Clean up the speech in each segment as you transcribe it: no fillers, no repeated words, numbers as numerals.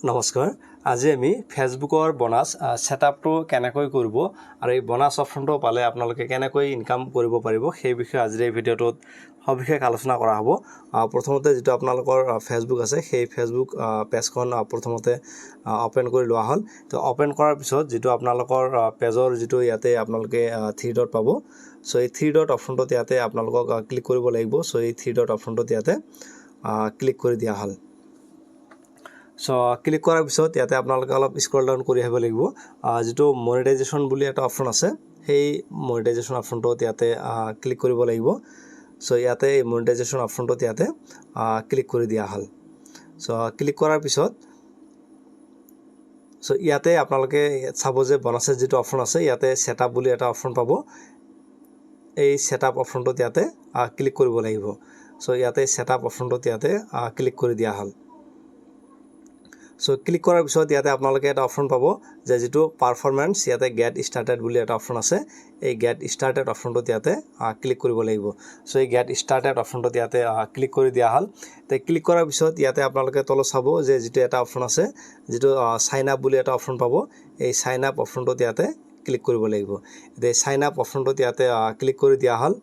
নমস্কাৰ আজি আমি ফেসবুকৰ বোনাস সেটআপটো কেনেকৈ কৰিব আৰু এই বোনাস অপশনটো পালে আপোনালোকে কেনেকৈ ইনকাম কৰিব পাৰিব সেই বিষয়ে আজিৰ এই ভিডিঅটোত সবিশেষ আলোচনা কৰা হ'ব। প্ৰথমতে যেটো আপোনালোকৰ ফেসবুক আছে সেই ফেসবুক পেজখন প্ৰথমতে ওপেন কৰি লোৱা হ'ল। তো ওপেন কৰাৰ পিছত যেটো আপোনালোকৰ পেজৰ যেটো ইয়াতে আপোনালোকে 3 ডট পাব। সো এই 3 ডট অপশনটো ইয়াতে আপোনালোকক ক্লিক কৰিব লাগিব। সো এই 3 ডট অপশনটো ইয়াতে ক্লিক কৰি দিয়া হ'ল। সো ক্লিক কৰাৰ পিছত ইয়াতে আপোনালোকে অলপ স্ক্ৰল ডাউন কৰি আহিব লাগিব। যেটো মনিটাইজেশন বুলি এটা অপশন আছে সেই মনিটাইজেশন অপশনটো ইয়াতে ক্লিক কৰিব লাগিব। সো ইয়াতে এই মনিটাইজেশন অপশনটো ইয়াতে ক্লিক কৰি দিয়া হ'ল। সো ক্লিক কৰাৰ পিছত সো ইয়াতে আপোনালোকে চাব যে বোনাসৰ যেটো অপশন আছে ইয়াতে সেটআপ বুলি এটা অপশন পাব। এই সেটআপ অপশনটো ইয়াতে ক্লিক কৰিব লাগিব। সো ইয়াতে সেটআপ অপশনটো ইয়াতে ক্লিক কৰি দিয়া হ'ল। সো ক্লিক কৰাৰ পিছত ইয়াতে আপোনালোকে এটা অপশন পাব যে যেটো পারফরম্যান্স ইয়াতে গেট স্টার্টেড বুলি এটা অপশন আছে। এই গেট স্টার্টেড অপশনটো ইয়াতে ক্লিক কৰিব লাগিব। সো এই গেট স্টাৰ্টেড অপশনটো ইয়াতে ক্লিক কৰি দিয়া হ'ল। তে ক্লিক কৰাৰ পিছত ইয়াতে আপোনালোকে তলত চাব যে যেটো এটা অপশন আছে যেটো সাইন আপ বুলি এটা অপশন পাব। এই সাইন আপ অপশনটো ইয়াতে ক্লিক কৰিব লাগিব। তে সাইন আপ অপশনটো ইয়াতে ক্লিক কৰি দিয়া হ'ল।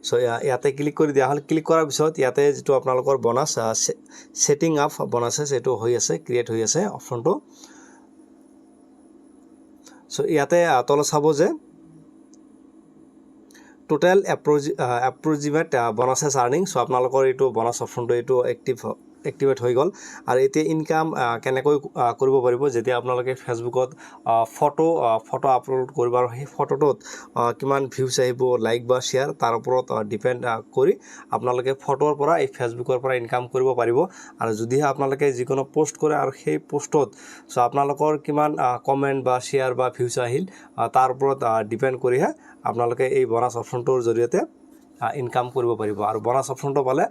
সো ইয়াতে ক্লিক কৰি দিয়া হ'ল। ক্লিক কৰাৰ পিছত ইয়াতে যেটো আপোনালোকৰ বোনাস সেটিং আপ বোনাস সেটো হৈ আছে ক্ৰিয়েট হৈ আছে অপশনটো। সো ইয়াতে তলত চাব যে total approximate bonuses earning. So আপোনালোকৰ এইটো বোনাস অপশনটো এইটো এক্টিভেট হৈ গল। আৰু এতিয়া ইনকাম কেনেকৈ কৰিব পাৰিব যেতিয়া আপোনালোকে ফেসবুকত ফটো আপলোড কৰিব আৰু সেই ফটোটোত কিমান ভিউজ আহিব লাইক বা শেয়াৰ তাৰ ওপৰত ডিপেন্ড কৰি আপোনালোকে ফটোৰ পৰা এই ফেসবুকৰ পৰা ইনকাম কৰিব পাৰিব। আৰু যদি আপোনালোকে যিকোনো পোষ্ট কৰে আৰু সেই পোষ্টত সো আপোনালোকৰ কিমান কমেন্ট বা শেয়াৰ বা ভিউজ আহিল তাৰ ওপৰত ডিপেন্ড কৰিহে আপোনালোকে এই বোনাস অপশনটোৰ জৰিয়তে ইনকাম কৰিব পাৰিব। আৰু বোনাস অপশনটো পালে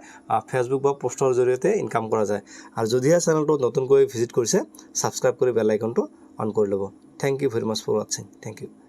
ফেসবুক বা পোষ্টৰ জৰিয়তে ইনকাম কৰা যায়। আৰু যদিহে চেনেলটো নতুনকৈ ভিজিট কৰিছে সাবস্ক্ৰাইব কৰি বেল আইকনটো অন কৰি ল'ব। Thank you very much for watching. Thank U.